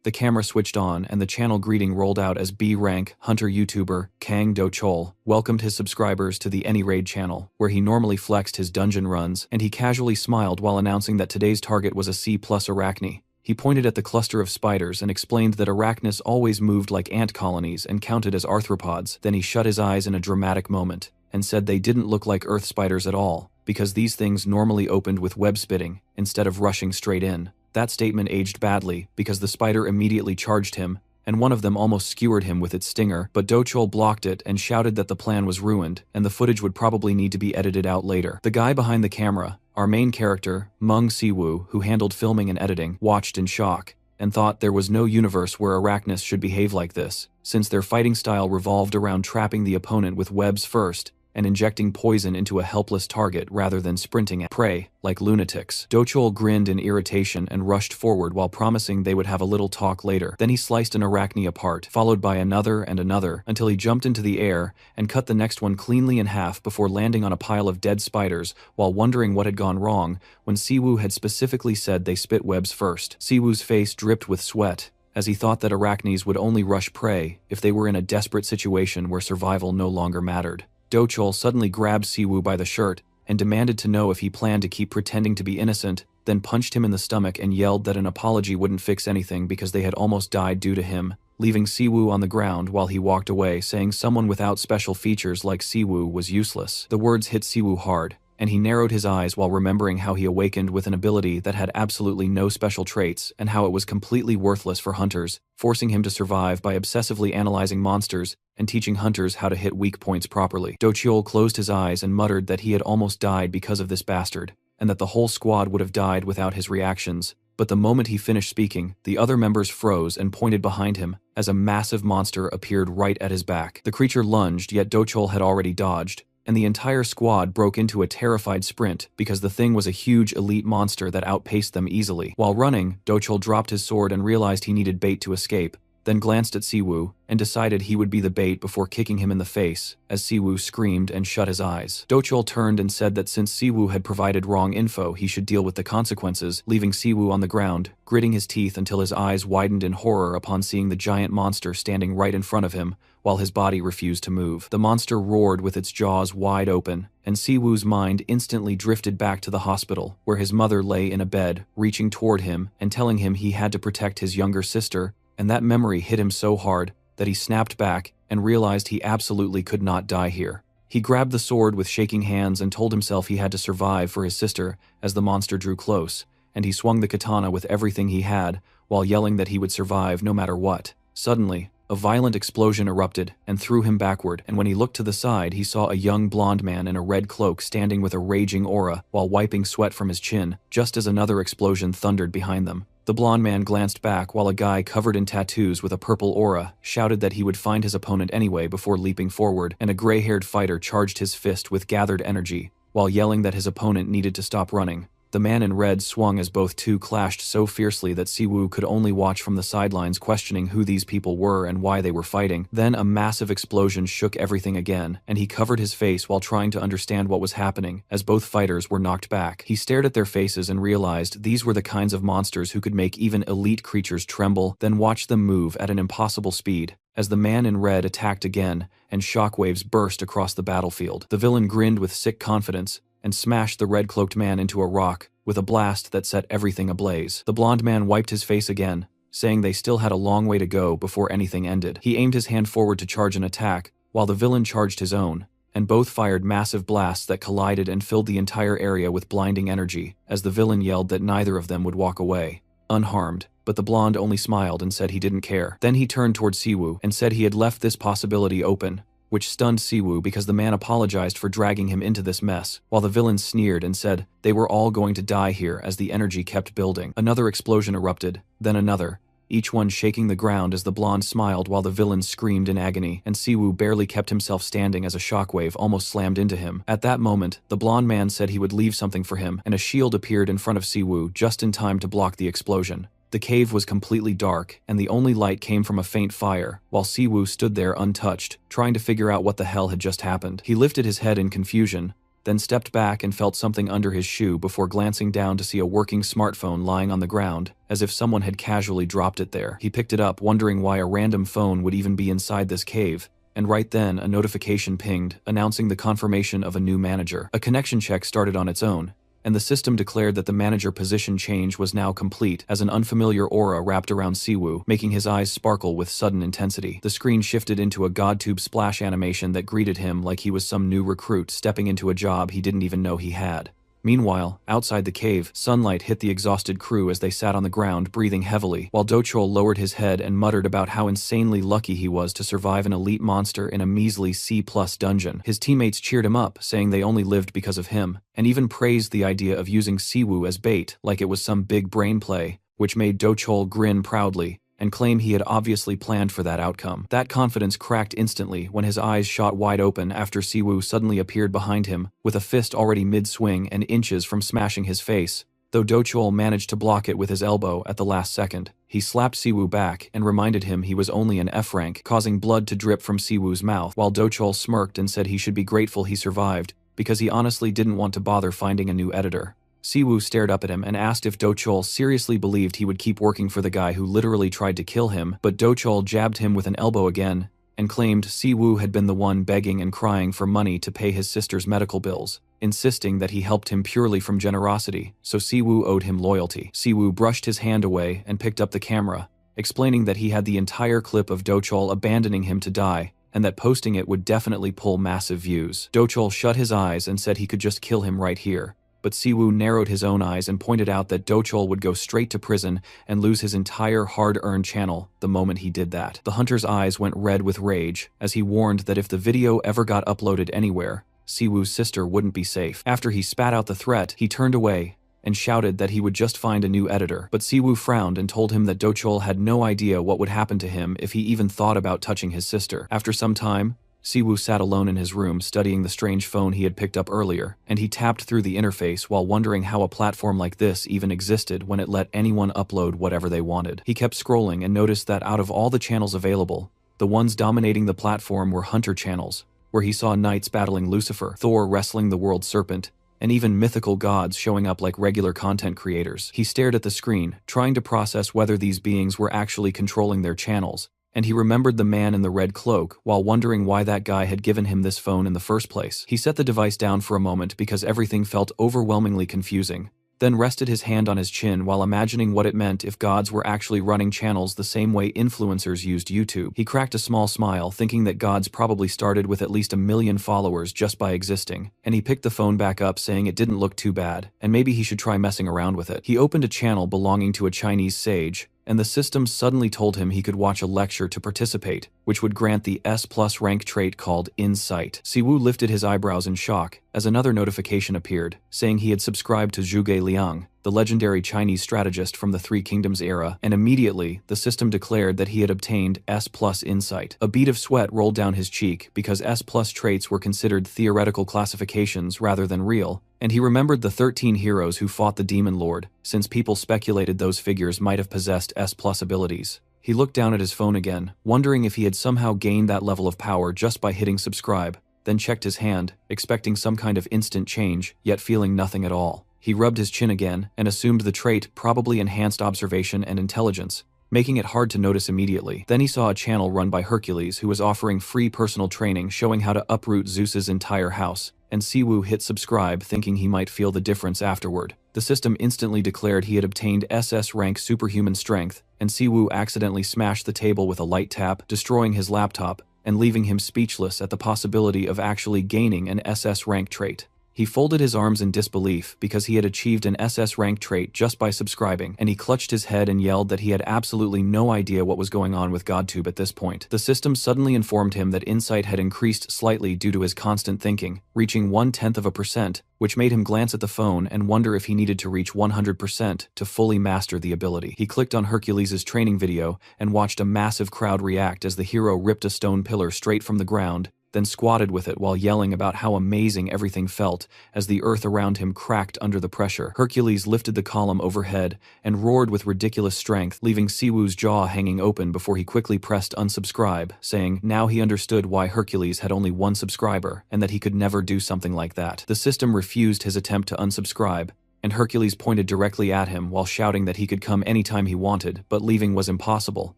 The camera switched on and the channel greeting rolled out as B-rank hunter YouTuber Kang Do-chol welcomed his subscribers to the Any Raid channel, where he normally flexed his dungeon runs, and he casually smiled while announcing that today's target was a C+ arachne. He pointed at the cluster of spiders and explained that arachnes always moved like ant colonies and counted as arthropods. Then he shut his eyes in a dramatic moment and said they didn't look like earth spiders at all, because these things normally opened with web spitting instead of rushing straight in. That statement aged badly because the spider immediately charged him, and one of them almost skewered him with its stinger, but Do-chol blocked it and shouted that the plan was ruined and the footage would probably need to be edited out later. The guy behind the camera, our main character, Mung Si-woo, who handled filming and editing, watched in shock and thought there was no universe where arachnes should behave like this, since their fighting style revolved around trapping the opponent with webs first and injecting poison into a helpless target rather than sprinting at prey like lunatics. Do-chol grinned in irritation and rushed forward while promising they would have a little talk later. Then he sliced an arachne apart, followed by another and another, until he jumped into the air and cut the next one cleanly in half before landing on a pile of dead spiders while wondering what had gone wrong when Si-woo had specifically said they spit webs first. Si-woo's face dripped with sweat, as he thought that arachnes would only rush prey if they were in a desperate situation where survival no longer mattered. Do-chol suddenly grabbed Si-woo by the shirt and demanded to know if he planned to keep pretending to be innocent, then punched him in the stomach and yelled that an apology wouldn't fix anything because they had almost died due to him, leaving Si-woo on the ground while he walked away, saying someone without special features like Si-woo was useless. The words hit Si-woo hard, and he narrowed his eyes while remembering how he awakened with an ability that had absolutely no special traits and how it was completely worthless for hunters, forcing him to survive by obsessively analyzing monsters and teaching hunters how to hit weak points properly. Do-chol closed his eyes and muttered that he had almost died because of this bastard, and that the whole squad would have died without his reactions. But the moment he finished speaking, the other members froze and pointed behind him as a massive monster appeared right at his back. The creature lunged, yet Do-chol had already dodged, and the entire squad broke into a terrified sprint because the thing was a huge elite monster that outpaced them easily. While running, Do-chol dropped his sword and realized he needed bait to escape, then glanced at Si-woo and decided he would be the bait before kicking him in the face as Si-woo screamed and shut his eyes. Do-chol turned and said that since Si-woo had provided wrong info, he should deal with the consequences, leaving Si-woo on the ground, gritting his teeth until his eyes widened in horror upon seeing the giant monster standing right in front of him, while his body refused to move. The monster roared with its jaws wide open, and Si-woo's mind instantly drifted back to the hospital, where his mother lay in a bed, reaching toward him and telling him he had to protect his younger sister, and that memory hit him so hard that he snapped back and realized he absolutely could not die here. He grabbed the sword with shaking hands and told himself he had to survive for his sister as the monster drew close, and he swung the katana with everything he had, while yelling that he would survive no matter what. Suddenly, a violent explosion erupted and threw him backward, and when he looked to the side, he saw a young blonde man in a red cloak standing with a raging aura while wiping sweat from his chin, just as another explosion thundered behind them. The blonde man glanced back while a guy covered in tattoos with a purple aura shouted that he would find his opponent anyway before leaping forward, and a gray-haired fighter charged his fist with gathered energy while yelling that his opponent needed to stop running. The man in red swung as both two clashed so fiercely that Si-woo could only watch from the sidelines, questioning who these people were and why they were fighting. Then a massive explosion shook everything again, and he covered his face while trying to understand what was happening as both fighters were knocked back. He stared at their faces and realized these were the kinds of monsters who could make even elite creatures tremble, then watch them move at an impossible speed. As the man in red attacked again, and shockwaves burst across the battlefield, the villain grinned with sick confidence and smashed the red-cloaked man into a rock with a blast that set everything ablaze. The blonde man wiped his face again, saying they still had a long way to go before anything ended. He aimed his hand forward to charge an attack, while the villain charged his own, and both fired massive blasts that collided and filled the entire area with blinding energy, as the villain yelled that neither of them would walk away unharmed, but the blonde only smiled and said he didn't care. Then he turned toward Si-woo and said he had left this possibility open, which stunned Si-woo because the man apologized for dragging him into this mess, while the villain sneered and said they were all going to die here as the energy kept building. Another explosion erupted, then another, each one shaking the ground as the blonde smiled while the villain screamed in agony, and Si-woo barely kept himself standing as a shockwave almost slammed into him. At that moment, the blonde man said he would leave something for him, and a shield appeared in front of Si-woo just in time to block the explosion. The cave was completely dark, and the only light came from a faint fire, while Si-woo stood there untouched, trying to figure out what the hell had just happened. He lifted his head in confusion, then stepped back and felt something under his shoe before glancing down to see a working smartphone lying on the ground, as if someone had casually dropped it there. He picked it up, wondering why a random phone would even be inside this cave, and right then a notification pinged, announcing the confirmation of a new manager. A connection check started on its own, and the system declared that the manager position change was now complete as an unfamiliar aura wrapped around Siwoo, making his eyes sparkle with sudden intensity. The screen shifted into a GodTube splash animation that greeted him like he was some new recruit stepping into a job he didn't even know he had. Meanwhile, outside the cave, sunlight hit the exhausted crew as they sat on the ground breathing heavily, while Dochol lowered his head and muttered about how insanely lucky he was to survive an elite monster in a measly C+ dungeon. His teammates cheered him up, saying they only lived because of him, and even praised the idea of using Siwoo as bait like it was some big brain play, which made Dochol grin proudly and claim he had obviously planned for that outcome. That confidence cracked instantly when his eyes shot wide open after Siwoo suddenly appeared behind him, with a fist already mid-swing and inches from smashing his face. Though Dochol managed to block it with his elbow at the last second, he slapped Siwoo back and reminded him he was only an F rank, causing blood to drip from Siwoo's mouth, while Dochol smirked and said he should be grateful he survived, because he honestly didn't want to bother finding a new editor. Siwoo stared up at him and asked if Dochol seriously believed he would keep working for the guy who literally tried to kill him, but Dochol jabbed him with an elbow again and claimed Siwoo had been the one begging and crying for money to pay his sister's medical bills, insisting that he helped him purely from generosity, so Siwoo owed him loyalty. Siwoo brushed his hand away and picked up the camera, explaining that he had the entire clip of Dochol abandoning him to die, and that posting it would definitely pull massive views. Dochol shut his eyes and said he could just kill him right here, but Siwoo narrowed his own eyes and pointed out that Dochol would go straight to prison and lose his entire hard-earned channel the moment he did that. The hunter's eyes went red with rage as he warned that if the video ever got uploaded anywhere, Siwoo's sister wouldn't be safe. After he spat out the threat, he turned away and shouted that he would just find a new editor, but Siwoo frowned and told him that Dochol had no idea what would happen to him if he even thought about touching his sister. After some time, Siwoo sat alone in his room studying the strange phone he had picked up earlier, and he tapped through the interface while wondering how a platform like this even existed when it let anyone upload whatever they wanted. He kept scrolling and noticed that out of all the channels available, the ones dominating the platform were hunter channels, where he saw knights battling Lucifer, Thor wrestling the world serpent, and even mythical gods showing up like regular content creators. He stared at the screen, trying to process whether these beings were actually controlling their channels, and he remembered the man in the red cloak while wondering why that guy had given him this phone in the first place. He set the device down for a moment because everything felt overwhelmingly confusing, then rested his hand on his chin while imagining what it meant if gods were actually running channels the same way influencers used YouTube. He cracked a small smile, thinking that gods probably started with at least 1 million followers just by existing, and he picked the phone back up saying it didn't look too bad, and maybe he should try messing around with it. He opened a channel belonging to a Chinese sage, and the system suddenly told him he could watch a lecture to participate, which would grant the S+ rank trait called Insight. Siwoo lifted his eyebrows in shock as another notification appeared, saying he had subscribed to Zhuge Liang, the legendary Chinese strategist from the Three Kingdoms era, and immediately, the system declared that he had obtained S+ Insight. A bead of sweat rolled down his cheek because S+ traits were considered theoretical classifications rather than real, and he remembered the 13 heroes who fought the Demon Lord, since people speculated those figures might have possessed S+ abilities. He looked down at his phone again, wondering if he had somehow gained that level of power just by hitting subscribe, then checked his hand, expecting some kind of instant change, yet feeling nothing at all. He rubbed his chin again and assumed the trait probably enhanced observation and intelligence, making it hard to notice immediately. Then he saw a channel run by Hercules who was offering free personal training showing how to uproot Zeus's entire house, and Siwoo hit subscribe thinking he might feel the difference afterward. The system instantly declared he had obtained SS rank superhuman strength, and Siwoo accidentally smashed the table with a light tap, destroying his laptop and leaving him speechless at the possibility of actually gaining an SS rank trait. He folded his arms in disbelief because he had achieved an SS rank trait just by subscribing, and he clutched his head and yelled that he had absolutely no idea what was going on with GodTube at this point. The system suddenly informed him that insight had increased slightly due to his constant thinking, reaching 0.1%, which made him glance at the phone and wonder if he needed to reach 100% to fully master the ability. He clicked on Hercules' training video and watched a massive crowd react as the hero ripped a stone pillar straight from the ground then squatted with it while yelling about how amazing everything felt as the earth around him cracked under the pressure. Hercules lifted the column overhead and roared with ridiculous strength, leaving Siwoo's jaw hanging open before he quickly pressed unsubscribe, saying now he understood why Hercules had only one subscriber and that he could never do something like that. The system refused his attempt to unsubscribe, and Hercules pointed directly at him while shouting that he could come anytime he wanted, but leaving was impossible,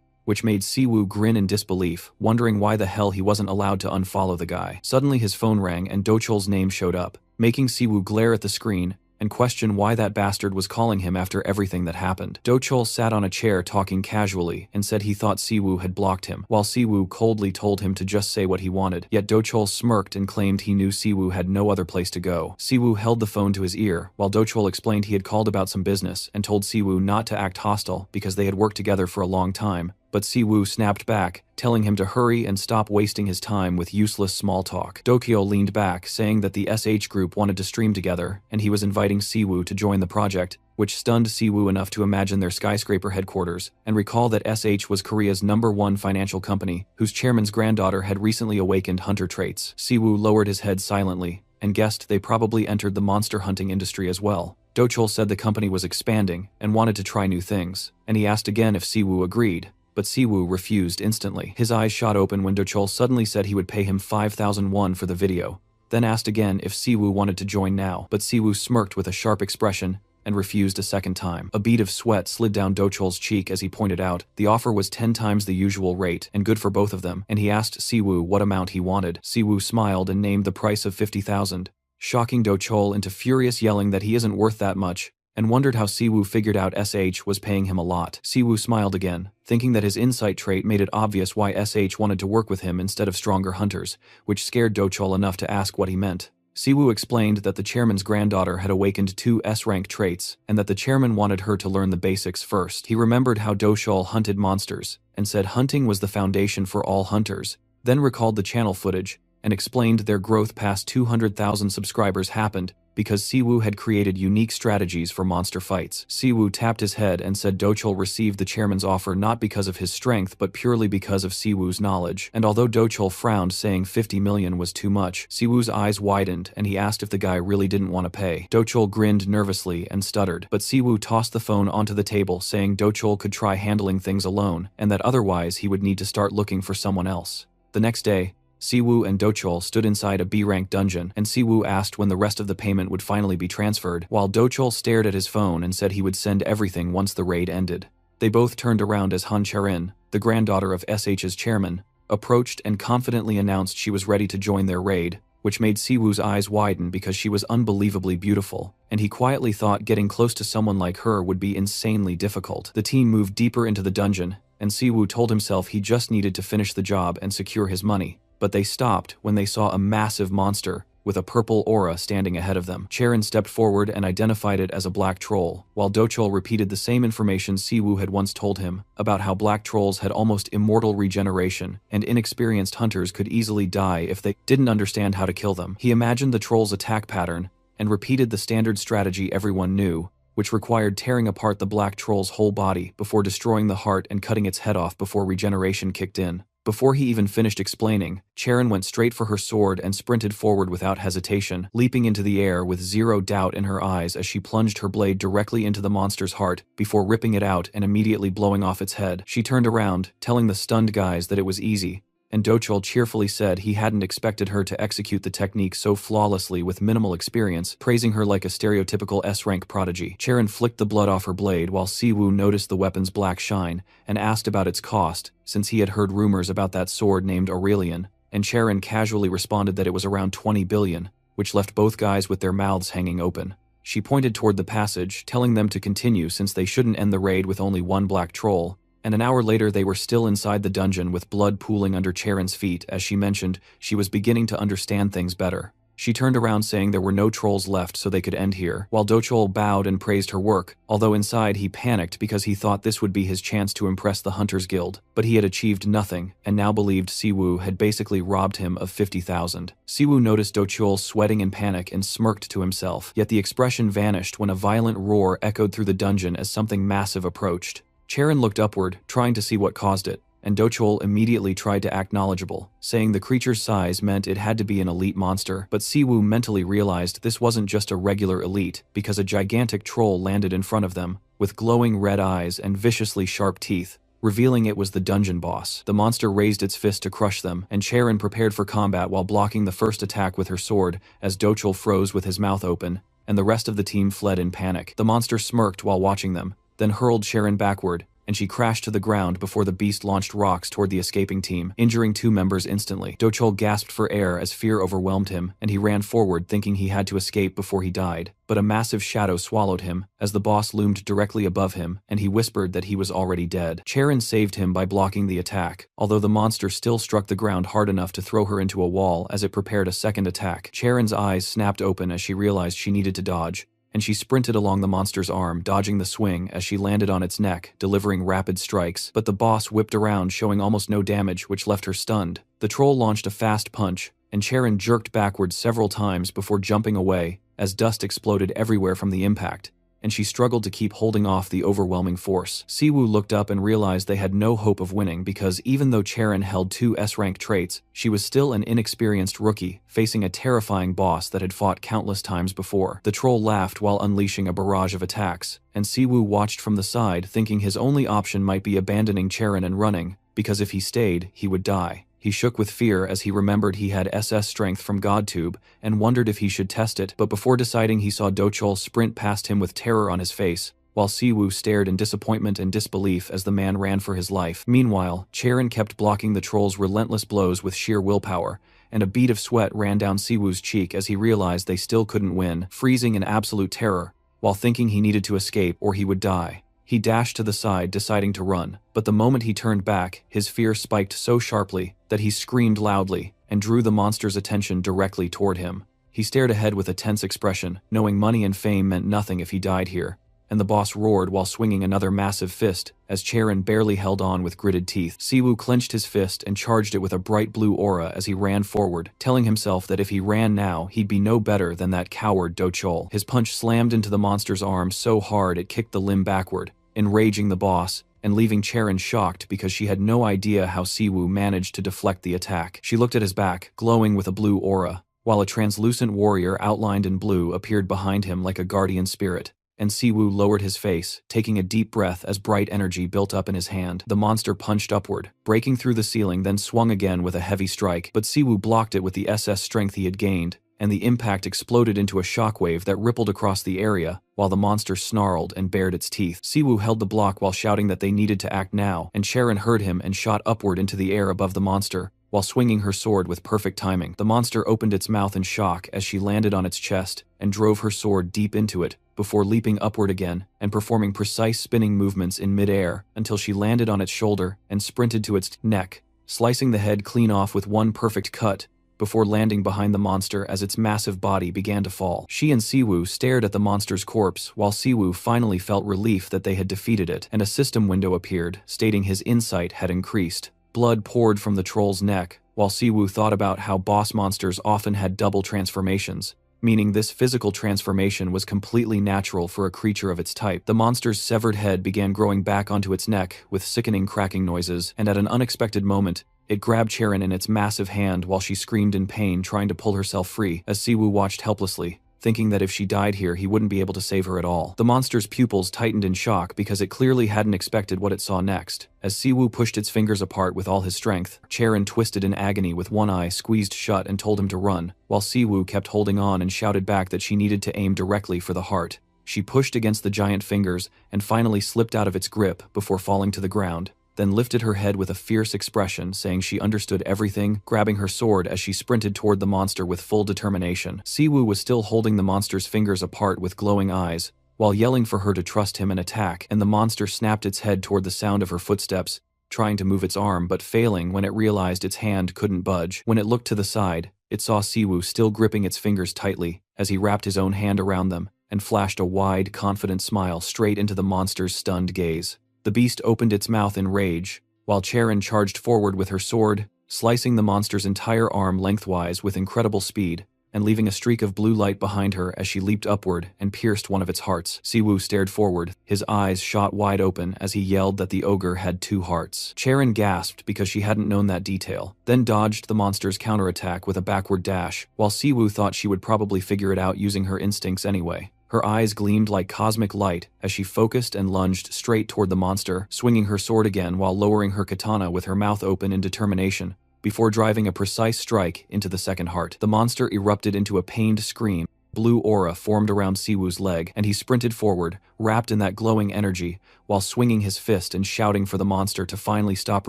which made Siwoo grin in disbelief, wondering why the hell he wasn't allowed to unfollow the guy. Suddenly his phone rang and Dochol's name showed up, making Siwoo glare at the screen and question why that bastard was calling him after everything that happened. Dochol sat on a chair talking casually and said he thought Siwoo had blocked him, while Siwoo coldly told him to just say what he wanted. Yet Dochol smirked and claimed he knew Siwoo had no other place to go. Siwoo held the phone to his ear, while Dochol explained he had called about some business and told Siwoo not to act hostile because they had worked together for a long time. But Siwoo snapped back, telling him to hurry and stop wasting his time with useless small talk. Dokyo leaned back, saying that the SH group wanted to stream together, and he was inviting Siwoo to join the project, which stunned Siwoo enough to imagine their skyscraper headquarters, and recall that SH was Korea's #1 financial company, whose chairman's granddaughter had recently awakened hunter traits. Siwoo lowered his head silently, and guessed they probably entered the monster hunting industry as well. Dochol said the company was expanding, and wanted to try new things, and he asked again if Siwoo agreed. But Siwoo refused instantly. His eyes shot open when Dochol suddenly said he would pay him 5,000 won for the video, then asked again if Siwoo wanted to join now. But Siwoo smirked with a sharp expression and refused a second time. A bead of sweat slid down Dochol's cheek as he pointed out the offer was 10 times the usual rate and good for both of them, and he asked Siwoo what amount he wanted. Siwoo smiled and named the price of 50,000, shocking Dochol into furious yelling that he isn't worth that much, and wondered how Siwoo figured out SH was paying him a lot. Siwoo smiled again, thinking that his insight trait made it obvious why SH wanted to work with him instead of stronger hunters, which scared Dochol enough to ask what he meant. Siwoo explained that the chairman's granddaughter had awakened 2 S-rank traits, and that the chairman wanted her to learn the basics first. He remembered how Dochol hunted monsters, and said hunting was the foundation for all hunters, then recalled the channel footage, and explained their growth past 200,000 subscribers happened because Siwoo had created unique strategies for monster fights. Siwoo tapped his head and said Dochol received the chairman's offer not because of his strength but purely because of Siwoo's knowledge. And although Dochol frowned, saying 50 million was too much, Siwoo's eyes widened and he asked if the guy really didn't want to pay. Dochol grinned nervously and stuttered, but Siwoo tossed the phone onto the table, saying Dochol could try handling things alone and that otherwise he would need to start looking for someone else. The next day, Siwoo and Dochol stood inside a B-rank dungeon, and Siwoo asked when the rest of the payment would finally be transferred, while Dochol stared at his phone and said he would send everything once the raid ended. They both turned around as Han Charin, the granddaughter of SH's chairman, approached and confidently announced she was ready to join their raid, which made Siwoo's eyes widen because she was unbelievably beautiful, and he quietly thought getting close to someone like her would be insanely difficult. The team moved deeper into the dungeon, and Siwoo told himself he just needed to finish the job and secure his money. But they stopped when they saw a massive monster with a purple aura standing ahead of them. Charon stepped forward and identified it as a black troll, while Dochol repeated the same information Siwoo had once told him about how black trolls had almost immortal regeneration and inexperienced hunters could easily die if they didn't understand how to kill them. He imagined the troll's attack pattern and repeated the standard strategy everyone knew, which required tearing apart the black troll's whole body before destroying the heart and cutting its head off before regeneration kicked in. Before he even finished explaining, Charon went straight for her sword and sprinted forward without hesitation, leaping into the air with zero doubt in her eyes as she plunged her blade directly into the monster's heart before ripping it out and immediately blowing off its head. She turned around, telling the stunned guys that it was easy, and Dochol cheerfully said he hadn't expected her to execute the technique so flawlessly with minimal experience, praising her like a stereotypical S-rank prodigy. Charon flicked the blood off her blade while Siwoo noticed the weapon's black shine and asked about its cost, since he had heard rumors about that sword named Aurelian, and Charon casually responded that it was around 20 billion, which left both guys with their mouths hanging open. She pointed toward the passage, telling them to continue since they shouldn't end the raid with only one black troll, and an hour later they were still inside the dungeon with blood pooling under Charon's feet as she mentioned she was beginning to understand things better. She turned around saying there were no trolls left so they could end here, while Dochol bowed and praised her work, although inside he panicked because he thought this would be his chance to impress the Hunters Guild, but he had achieved nothing and now believed Siwoo had basically robbed him of 50,000. Siwoo noticed Dochol sweating in panic and smirked to himself, yet the expression vanished when a violent roar echoed through the dungeon as something massive approached. Charon looked upward, trying to see what caused it, and Dochol immediately tried to act knowledgeable, saying the creature's size meant it had to be an elite monster, but Siwoo mentally realized this wasn't just a regular elite because a gigantic troll landed in front of them, with glowing red eyes and viciously sharp teeth, revealing it was the dungeon boss. The monster raised its fist to crush them, and Charon prepared for combat while blocking the first attack with her sword as Dochol froze with his mouth open, and the rest of the team fled in panic. The monster smirked while watching them, then hurled Charon backward, and she crashed to the ground before the beast launched rocks toward the escaping team, injuring 2 members instantly. Dochol gasped for air as fear overwhelmed him, and he ran forward thinking he had to escape before he died. But a massive shadow swallowed him, as the boss loomed directly above him, and he whispered that he was already dead. Charon saved him by blocking the attack, although the monster still struck the ground hard enough to throw her into a wall as it prepared a second attack. Charon's eyes snapped open as she realized she needed to dodge, and she sprinted along the monster's arm, dodging the swing as she landed on its neck, delivering rapid strikes. But the boss whipped around, showing almost no damage, which left her stunned. The troll launched a fast punch, and Charon jerked backwards several times before jumping away, as dust exploded everywhere from the impact, and she struggled to keep holding off the overwhelming force. Siwoo looked up and realized they had no hope of winning because even though Charon held 2 S-rank traits, she was still an inexperienced rookie, facing a terrifying boss that had fought countless times before. The troll laughed while unleashing a barrage of attacks, and Siwoo watched from the side thinking his only option might be abandoning Charon and running, because if he stayed, he would die. He shook with fear as he remembered he had SS strength from GodTube and wondered if he should test it, but before deciding he saw Dochol sprint past him with terror on his face, while Siwoo stared in disappointment and disbelief as the man ran for his life. Meanwhile, Charon kept blocking the troll's relentless blows with sheer willpower, and a bead of sweat ran down Siwoo's cheek as he realized they still couldn't win. Freezing in absolute terror, while thinking he needed to escape or he would die, he dashed to the side, deciding to run, but the moment he turned back, his fear spiked so sharply that he screamed loudly and drew the monster's attention directly toward him. He stared ahead with a tense expression, knowing money and fame meant nothing if he died here, and the boss roared while swinging another massive fist, as Charon barely held on with gritted teeth. Siwoo clenched his fist and charged it with a bright blue aura as he ran forward, telling himself that if he ran now, he'd be no better than that coward Dochol. His punch slammed into the monster's arm so hard it kicked the limb backward, enraging the boss, and leaving Charon shocked because she had no idea how Siwoo managed to deflect the attack. She looked at his back, glowing with a blue aura, while a translucent warrior outlined in blue appeared behind him like a guardian spirit, and Siwoo lowered his face, taking a deep breath as bright energy built up in his hand. The monster punched upward, breaking through the ceiling, then swung again with a heavy strike, but Siwoo blocked it with the SS strength he had gained, and the impact exploded into a shockwave that rippled across the area, while the monster snarled and bared its teeth. Siwoo held the block while shouting that they needed to act now, and Charon heard him and shot upward into the air above the monster, while swinging her sword with perfect timing. The monster opened its mouth in shock as she landed on its chest and drove her sword deep into it, before leaping upward again and performing precise spinning movements in mid-air until she landed on its shoulder and sprinted to its neck, slicing the head clean off with one perfect cut, before landing behind the monster as its massive body began to fall. She and Siwoo stared at the monster's corpse, while Siwoo finally felt relief that they had defeated it, and a system window appeared, stating his insight had increased. Blood poured from the troll's neck, while Siwoo thought about how boss monsters often had double transformations, meaning this physical transformation was completely natural for a creature of its type. The monster's severed head began growing back onto its neck with sickening cracking noises, and at an unexpected moment, it grabbed Charon in its massive hand while she screamed in pain, trying to pull herself free, as Siwoo watched helplessly, thinking that if she died here he wouldn't be able to save her at all. The monster's pupils tightened in shock because it clearly hadn't expected what it saw next. As Siwoo pushed its fingers apart with all his strength, Charon twisted in agony with one eye squeezed shut and told him to run, while Siwoo kept holding on and shouted back that she needed to aim directly for the heart. She pushed against the giant fingers and finally slipped out of its grip before falling to the ground, then lifted her head with a fierce expression, saying she understood everything, grabbing her sword as she sprinted toward the monster with full determination. Siwoo was still holding the monster's fingers apart with glowing eyes, while yelling for her to trust him and attack, and the monster snapped its head toward the sound of her footsteps, trying to move its arm but failing when it realized its hand couldn't budge. When it looked to the side, it saw Siwoo still gripping its fingers tightly as he wrapped his own hand around them and flashed a wide, confident smile straight into the monster's stunned gaze. The beast opened its mouth in rage, while Charon charged forward with her sword, slicing the monster's entire arm lengthwise with incredible speed, and leaving a streak of blue light behind her as she leaped upward and pierced one of its hearts. Siwoo stared forward, his eyes shot wide open as he yelled that the ogre had 2 hearts. Charon gasped because she hadn't known that detail, then dodged the monster's counterattack with a backward dash, while Siwoo thought she would probably figure it out using her instincts anyway. Her eyes gleamed like cosmic light as she focused and lunged straight toward the monster, swinging her sword again while lowering her katana with her mouth open in determination, before driving a precise strike into the second heart. The monster erupted into a pained scream. Blue aura formed around Siwoo's leg, and he sprinted forward, wrapped in that glowing energy, while swinging his fist and shouting for the monster to finally stop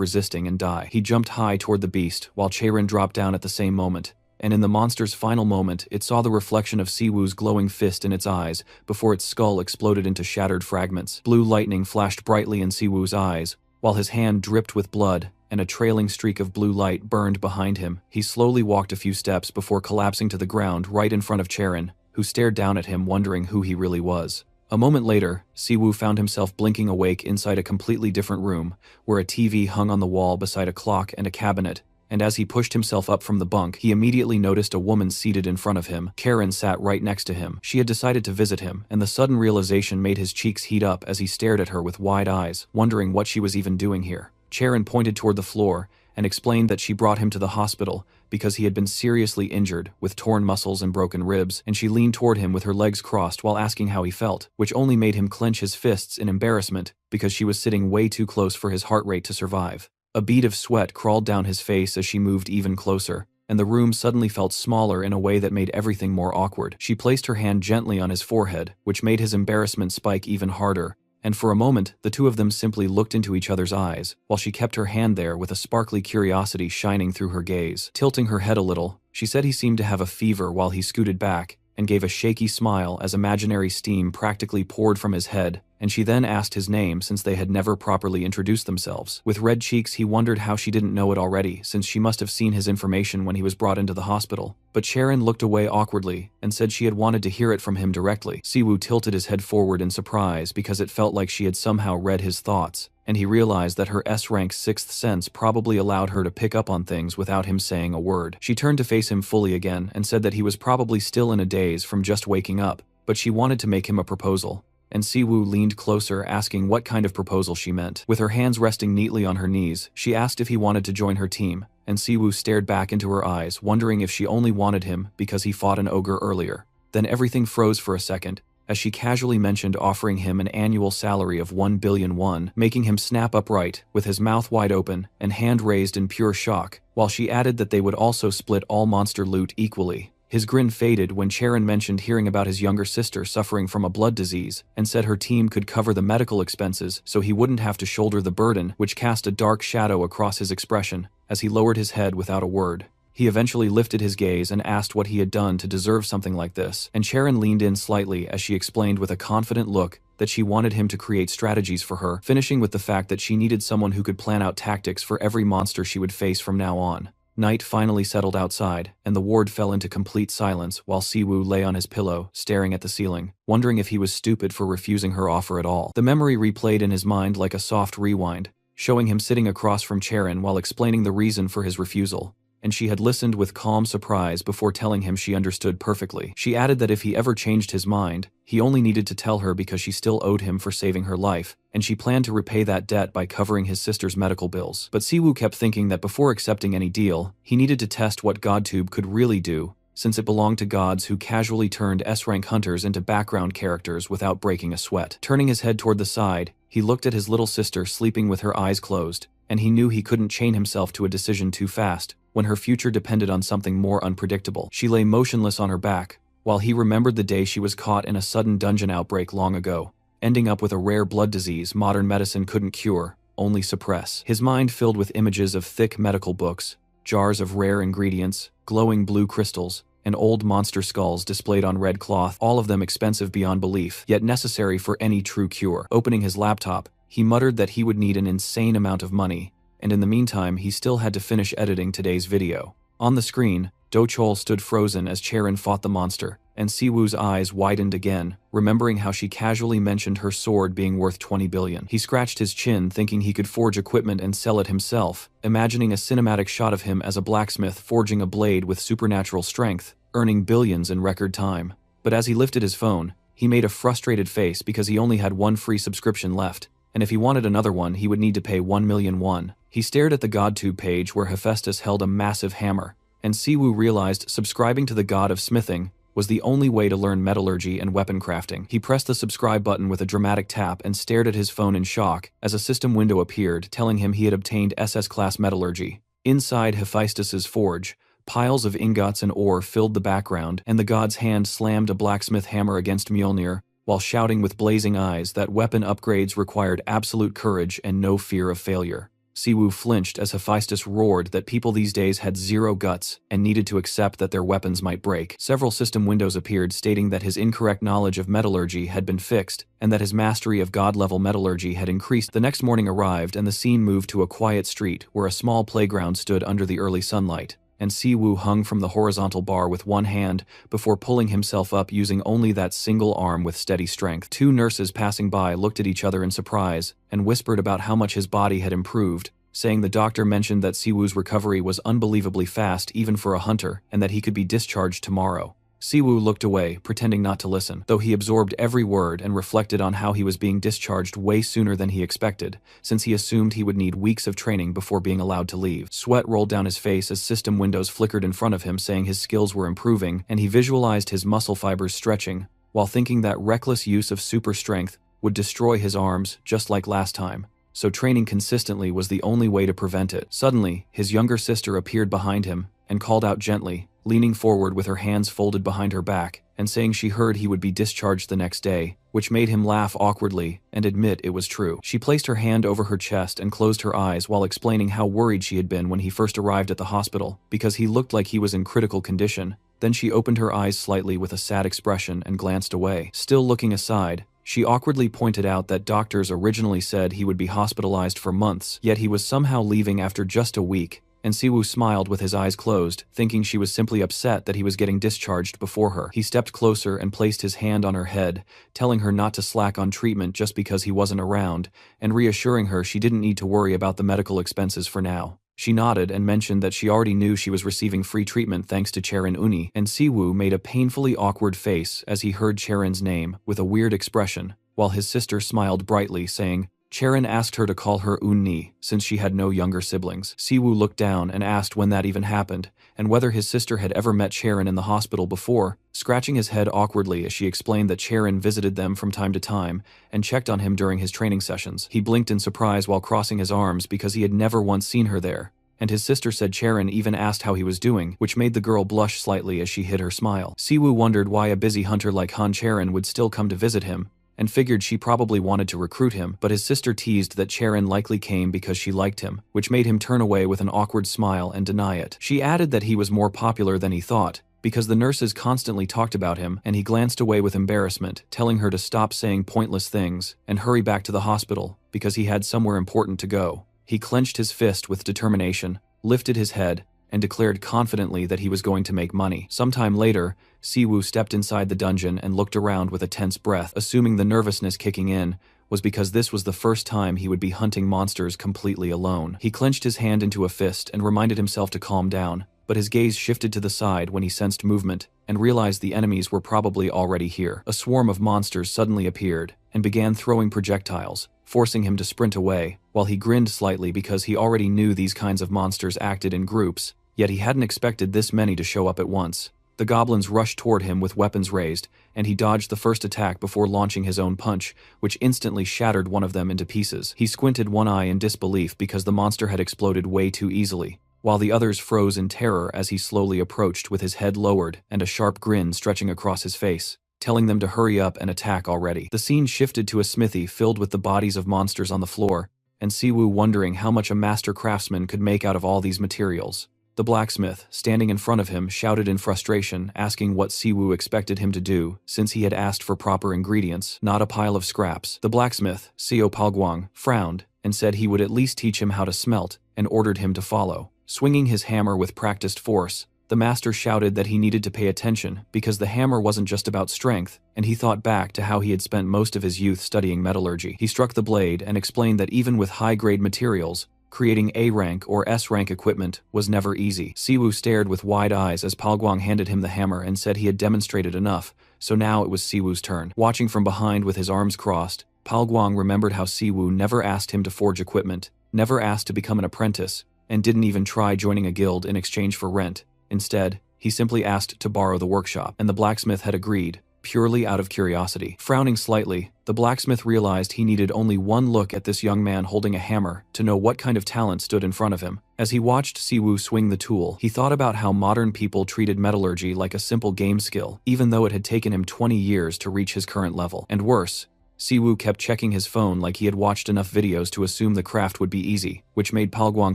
resisting and die. He jumped high toward the beast, while Charon dropped down at the same moment. And in the monster's final moment, it saw the reflection of Siwoo's glowing fist in its eyes before its skull exploded into shattered fragments. Blue lightning flashed brightly in Siwoo's eyes, while his hand dripped with blood, and a trailing streak of blue light burned behind him. He slowly walked a few steps before collapsing to the ground right in front of Charon, who stared down at him wondering who he really was. A moment later, Siwoo found himself blinking awake inside a completely different room, where a TV hung on the wall beside a clock and a cabinet, and as he pushed himself up from the bunk, he immediately noticed a woman seated in front of him. Karen sat right next to him. She had decided to visit him, and the sudden realization made his cheeks heat up as he stared at her with wide eyes, wondering what she was even doing here. Charon pointed toward the floor and explained that she brought him to the hospital because he had been seriously injured with torn muscles and broken ribs, and she leaned toward him with her legs crossed while asking how he felt, which only made him clench his fists in embarrassment because she was sitting way too close for his heart rate to survive. A bead of sweat crawled down his face as she moved even closer, and the room suddenly felt smaller in a way that made everything more awkward. She placed her hand gently on his forehead, which made his embarrassment spike even harder, and for a moment, the two of them simply looked into each other's eyes, while she kept her hand there with a sparkly curiosity shining through her gaze. Tilting her head a little, she said he seemed to have a fever while he scooted back, and gave a shaky smile as imaginary steam practically poured from his head, and she then asked his name since they had never properly introduced themselves. With red cheeks, he wondered how she didn't know it already, since she must have seen his information when he was brought into the hospital. But Charon looked away awkwardly and said she had wanted to hear it from him directly. Siwoo tilted his head forward in surprise because it felt like she had somehow read his thoughts, and he realized that her S-rank sixth sense probably allowed her to pick up on things without him saying a word. She turned to face him fully again and said that he was probably still in a daze from just waking up, but she wanted to make him a proposal. And Siwoo leaned closer, asking what kind of proposal she meant. With her hands resting neatly on her knees, she asked if he wanted to join her team, and Siwoo stared back into her eyes, wondering if she only wanted him because he fought an ogre earlier. Then everything froze for a second, as she casually mentioned offering him an annual salary of 1 billion won, making him snap upright, with his mouth wide open and hand raised in pure shock, while she added that they would also split all monster loot equally. His grin faded when Charon mentioned hearing about his younger sister suffering from a blood disease, and said her team could cover the medical expenses so he wouldn't have to shoulder the burden, which cast a dark shadow across his expression as he lowered his head without a word. He eventually lifted his gaze and asked what he had done to deserve something like this, and Charon leaned in slightly as she explained with a confident look that she wanted him to create strategies for her, finishing with the fact that she needed someone who could plan out tactics for every monster she would face from now on. Night finally settled outside, and the ward fell into complete silence while Siwoo lay on his pillow, staring at the ceiling, wondering if he was stupid for refusing her offer at all. The memory replayed in his mind like a soft rewind, showing him sitting across from Charon while explaining the reason for his refusal, and she had listened with calm surprise before telling him she understood perfectly. She added that if he ever changed his mind, he only needed to tell her because she still owed him for saving her life, and she planned to repay that debt by covering his sister's medical bills. But Siwoo kept thinking that before accepting any deal, he needed to test what GodTube could really do, since it belonged to gods who casually turned S-rank hunters into background characters without breaking a sweat. Turning his head toward the side, he looked at his little sister sleeping with her eyes closed, and he knew he couldn't chain himself to a decision too fast when her future depended on something more unpredictable. She lay motionless on her back, while he remembered the day she was caught in a sudden dungeon outbreak long ago, ending up with a rare blood disease modern medicine couldn't cure, only suppress. His mind filled with images of thick medical books, jars of rare ingredients, glowing blue crystals, and old monster skulls displayed on red cloth, all of them expensive beyond belief, yet necessary for any true cure. Opening his laptop, he muttered that he would need an insane amount of money, and in the meantime he still had to finish editing today's video. On the screen, Do Chol stood frozen as Charon fought the monster, and Siwoo's eyes widened again, remembering how she casually mentioned her sword being worth 20 billion. He scratched his chin thinking he could forge equipment and sell it himself, imagining a cinematic shot of him as a blacksmith forging a blade with supernatural strength, earning billions in record time. But as he lifted his phone, he made a frustrated face because he only had one free subscription left, and if he wanted another one, he would need to pay 1,000,000 won. He stared at the GodTube page where Hephaestus held a massive hammer, and Siwoo realized subscribing to the god of smithing was the only way to learn metallurgy and weapon crafting. He pressed the subscribe button with a dramatic tap and stared at his phone in shock as a system window appeared telling him he had obtained SS-class metallurgy. Inside Hephaestus's forge, piles of ingots and ore filled the background, and the god's hand slammed a blacksmith hammer against Mjolnir, while shouting with blazing eyes that weapon upgrades required absolute courage and no fear of failure. Siwoo flinched as Hephaestus roared that people these days had zero guts and needed to accept that their weapons might break. Several system windows appeared stating that his incorrect knowledge of metallurgy had been fixed and that his mastery of god-level metallurgy had increased. The next morning arrived and the scene moved to a quiet street where a small playground stood under the early sunlight, and Siwoo hung from the horizontal bar with one hand before pulling himself up using only that single arm with steady strength. Two nurses passing by looked at each other in surprise and whispered about how much his body had improved, saying the doctor mentioned that Siwoo's recovery was unbelievably fast even for a hunter and that he could be discharged tomorrow. Siwoo looked away, pretending not to listen, though he absorbed every word and reflected on how he was being discharged way sooner than he expected, since he assumed he would need weeks of training before being allowed to leave. Sweat rolled down his face as system windows flickered in front of him saying his skills were improving, and he visualized his muscle fibers stretching, while thinking that reckless use of super strength would destroy his arms just like last time, so training consistently was the only way to prevent it. Suddenly, his younger sister appeared behind him and called out gently, leaning forward with her hands folded behind her back, and saying she heard he would be discharged the next day, which made him laugh awkwardly and admit it was true. She placed her hand over her chest and closed her eyes while explaining how worried she had been when he first arrived at the hospital, because he looked like he was in critical condition. Then she opened her eyes slightly with a sad expression and glanced away. Still looking aside, she awkwardly pointed out that doctors originally said he would be hospitalized for months, yet he was somehow leaving after just a week, and Siwoo smiled with his eyes closed, thinking she was simply upset that he was getting discharged before her. He stepped closer and placed his hand on her head, telling her not to slack on treatment just because he wasn't around, and reassuring her she didn't need to worry about the medical expenses for now. She nodded and mentioned that she already knew she was receiving free treatment thanks to Charon Uni, and Siwoo made a painfully awkward face as he heard Charon's name with a weird expression, while his sister smiled brightly, saying, Charon asked her to call her Unni, since she had no younger siblings. Siwoo looked down and asked when that even happened, and whether his sister had ever met Charon in the hospital before, scratching his head awkwardly as she explained that Charon visited them from time to time and checked on him during his training sessions. He blinked in surprise while crossing his arms because he had never once seen her there, and his sister said Charon even asked how he was doing, which made the girl blush slightly as she hid her smile. Siwoo wondered why a busy hunter like Han Charon would still come to visit him, and figured she probably wanted to recruit him, but his sister teased that Charon likely came because she liked him, which made him turn away with an awkward smile and deny it. She added that he was more popular than he thought, because the nurses constantly talked about him, and he glanced away with embarrassment, telling her to stop saying pointless things and hurry back to the hospital, because he had somewhere important to go. He clenched his fist with determination, lifted his head, and declared confidently that he was going to make money. Sometime later, Siwoo stepped inside the dungeon and looked around with a tense breath, assuming the nervousness kicking in was because this was the first time he would be hunting monsters completely alone. He clenched his hand into a fist and reminded himself to calm down, but his gaze shifted to the side when he sensed movement and realized the enemies were probably already here. A swarm of monsters suddenly appeared and began throwing projectiles, forcing him to sprint away, while he grinned slightly because he already knew these kinds of monsters acted in groups, yet he hadn't expected this many to show up at once. The goblins rushed toward him with weapons raised, and he dodged the first attack before launching his own punch, which instantly shattered one of them into pieces. He squinted one eye in disbelief because the monster had exploded way too easily, while the others froze in terror as he slowly approached with his head lowered and a sharp grin stretching across his face, telling them to hurry up and attack already. The scene shifted to a smithy filled with the bodies of monsters on the floor, and Siwoo wondering how much a master craftsman could make out of all these materials. The blacksmith, standing in front of him, shouted in frustration, asking what Siwoo expected him to do, since he had asked for proper ingredients, not a pile of scraps. The blacksmith, Seo Palguang, frowned and said he would at least teach him how to smelt, and ordered him to follow. Swinging his hammer with practiced force, the master shouted that he needed to pay attention because the hammer wasn't just about strength, and he thought back to how he had spent most of his youth studying metallurgy. He struck the blade and explained that even with high-grade materials, Creating A-rank or S-rank equipment was never easy. Siwoo stared with wide eyes as Palguang handed him the hammer and said he had demonstrated enough, so now it was Siwoo's turn. Watching from behind with his arms crossed, Palguang remembered how Siwoo never asked him to forge equipment, never asked to become an apprentice, and didn't even try joining a guild in exchange for rent. Instead, he simply asked to borrow the workshop, and the blacksmith had agreed, purely out of curiosity. Frowning slightly, the blacksmith realized he needed only one look at this young man holding a hammer to know what kind of talent stood in front of him. As he watched Siwoo swing the tool, he thought about how modern people treated metallurgy like a simple game skill, even though it had taken him 20 years to reach his current level. And worse, Siwoo kept checking his phone like he had watched enough videos to assume the craft would be easy, which made Palguang